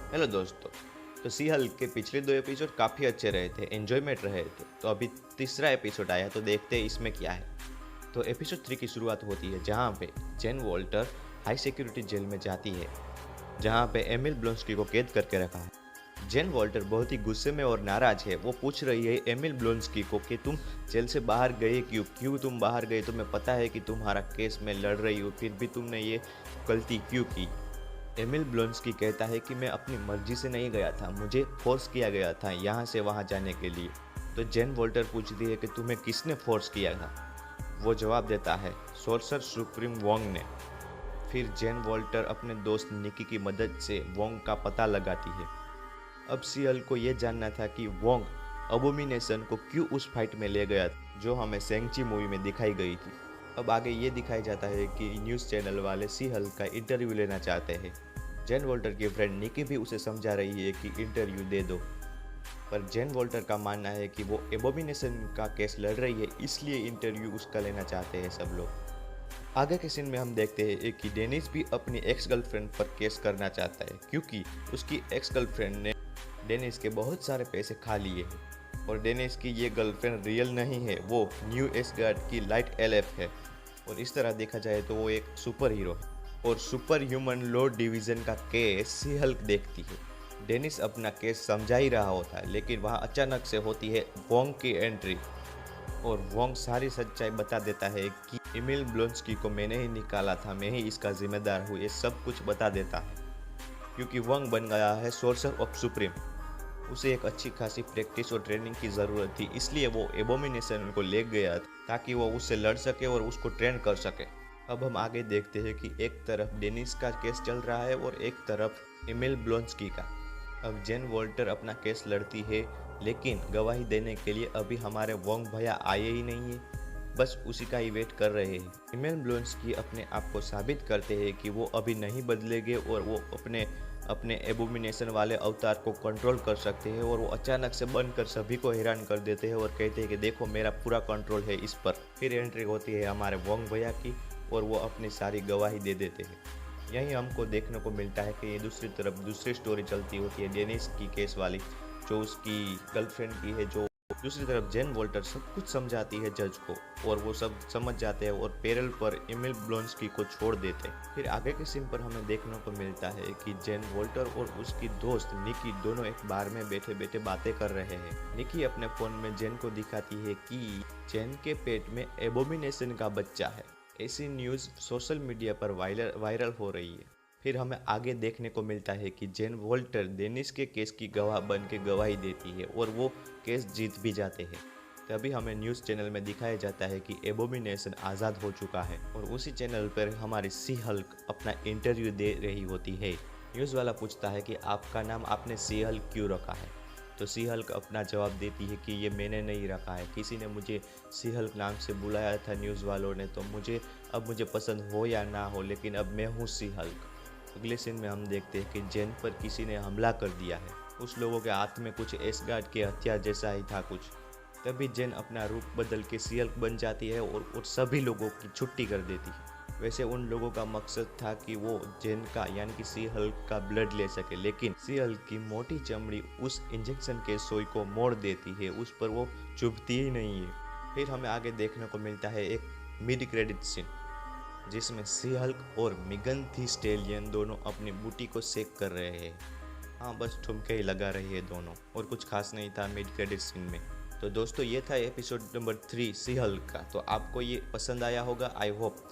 Hello दोस्तों। तो सी Hulk के पिछले 2 एपिसोड काफ़ी अच्छे रहे थे, एन्जॉयमेंट रहे थे। तो अभी तीसरा एपिसोड आया, तो देखते हैं इसमें क्या है। तो एपिसोड 3 की शुरुआत होती है जहाँ पे जेन वॉल्टर हाई सिक्योरिटी जेल में जाती है, जहाँ पे एमिल ब्लोंस्की को कैद करके रखा है। जेन वॉल्टर बहुत ही गुस्से में और नाराज है। वो पूछ रही है एमिल ब्लोंस्की को कि तुम जेल से बाहर गए क्यों, तुम बाहर गए? तुम्हें पता है कि तुम्हारा केस में लड़ रही हूँ, फिर भी तुमने ये गलती क्यों की? एमिल ब्लोंस्की कहता है कि मैं अपनी मर्जी से नहीं गया था, मुझे फोर्स किया गया था यहाँ से वहाँ जाने के लिए। तो जेन वॉल्टर पूछती है कि तुम्हें किसने फोर्स किया था? वो जवाब देता है, सोर्सर सुप्रीम वोंग ने। फिर जेन वॉल्टर अपने दोस्त निकी की मदद से वोंग का पता लगाती है। अब सीएल को ये जानना था कि वोंग अबोमिनेशन को क्यों उस फाइट में ले गया जो हमें सेंगची मूवी में दिखाई गई थी। अब आगे ये दिखाया जाता है कि न्यूज़ चैनल वाले सी हल का इंटरव्यू लेना चाहते हैं। जेन वॉल्टर की फ्रेंड निकी भी उसे समझा रही है कि इंटरव्यू दे दो, पर जेन वॉल्टर का मानना है कि वो एबोमिनेशन का केस लड़ रही है, इसलिए इंटरव्यू उसका लेना चाहते हैं सब लोग। आगे के सीन में हम देखते हैं कि डेनिस भी अपनी एक्स गर्लफ्रेंड पर केस करना चाहता है, क्योंकि उसकी एक्स गर्लफ्रेंड ने डेनिस के बहुत सारे पैसे खा लिए हैं। और डेनिस की ये गर्लफ्रेंड रियल नहीं है, वो न्यू एस गार्ड की लाइट एलएफ है। और इस तरह देखा जाए तो वो एक सुपर हीरो है। और सुपर ह्यूमन लॉ डिवीज़न का केस सी हल्क देखती है। डेनिस अपना केस समझा ही रहा होता है, लेकिन वहाँ अचानक से होती है वोंग की एंट्री। और वोंग सारी सच्चाई बता देता है कि एमिल ब्लोंस्की को मैंने ही निकाला था, मैं ही इसका जिम्मेदार हूँ, ये सब कुछ बता देता है। क्योंकि वोंग बन गया है सोर्सर ऑफ सुप्रीम, उसे एक अच्छी खासी प्रैक्टिस और ट्रेनिंग की ज़रूरत थी, इसलिए वो एबोमिनेशन को ले गया ताकि वो उससे लड़ सके और उसको ट्रेन कर सके। अब हम आगे देखते हैं कि एक तरफ डेनिस का केस चल रहा है और एक तरफ एमिल ब्लोंस्की का। अब जेन वॉल्टर अपना केस लड़ती है, लेकिन गवाही देने के लिए अभी हमारे वोंग भैया आए ही नहीं है, बस उसी का ही वेट कर रहे हैं। एमिल ब्लोंस्की अपने आप को साबित करते हैं कि वो अभी नहीं बदलेंगे और वो अपने अपने एबोमिनेशन वाले अवतार को कंट्रोल कर सकते हैं। और वो अचानक से बनकर सभी को हैरान कर देते हैं और कहते हैं कि देखो मेरा पूरा कंट्रोल है इस पर। फिर एंट्री होती है हमारे वोंग भैया की और वो अपनी सारी गवाही दे देते हैं। यहीं हमको देखने को मिलता है कि ये दूसरी तरफ दूसरी स्टोरी चलती होती है डेनिस की केस वाली, जो उसकी गर्लफ्रेंड की है। जो दूसरी तरफ जेन वॉल्टर सब कुछ समझाती है जज को और वो सब समझ जाते हैं और पैरेल पर एमिल ब्लोंस्की को छोड़ देते हैं। फिर आगे के सीन पर हमें देखने को मिलता है कि जेन वॉल्टर और उसकी दोस्त निकी दोनों एक बार में बैठे बैठे बातें कर रहे हैं। निकी अपने फोन में जेन को दिखाती है कि जेन के पेट में एबोमिनेशन का बच्चा है। ऐसी न्यूज़ सोशल मीडिया पर वायरल हो रही है। फिर हमें आगे देखने को मिलता है कि जेन वॉल्टर डेनिस के केस की गवाह बन के गवाही देती है और वो केस जीत भी जाते हैं। तभी हमें न्यूज़ चैनल में दिखाया जाता है कि एबोमिनेशन आज़ाद हो चुका है और उसी चैनल पर हमारी सी हल्क अपना इंटरव्यू दे रही होती है। न्यूज़ वाला पूछता है कि आपका नाम आपने सी हल्क क्यों रखा है? तो सी हल्क अपना जवाब देती है कि ये मैंने नहीं रखा है, किसी ने मुझे सी हल्क नाम से बुलाया था न्यूज़ वालों ने, तो मुझे पसंद हो या ना हो, लेकिन अब मैं हूँ सी हल्क। अगले सीन में हम देखते हैं कि जेन पर किसी ने हमला कर दिया है। उस लोगों के हाथ में कुछ एसगार्ड के हथियार जैसा ही था कुछ। तभी जेन अपना रूप बदल के सी हल्क बन जाती है और सभी लोगों की छुट्टी कर देती है। वैसे उन लोगों का मकसद था कि वो जेन का यानी कि सी हल्क का ब्लड ले सके, लेकिन सी हल्क की मोटी चमड़ी उस इंजेक्शन के सोई को मोड़ देती है, उस पर वो चुभती ही नहीं है। फिर हमें आगे देखने को मिलता है एक मिड क्रेडिट सीन, जिसमें सी हल्क और मिगन थी स्टेलियन दोनों अपनी बूटी को सेक कर रहे हैं। हाँ, बस ठुमके ही लगा रही है दोनों, और कुछ खास नहीं था मिड क्रेडिट सीन में। तो दोस्तों, ये था एपिसोड नंबर 3 सी हल्क का। तो आपको ये पसंद आया होगा, आई होप।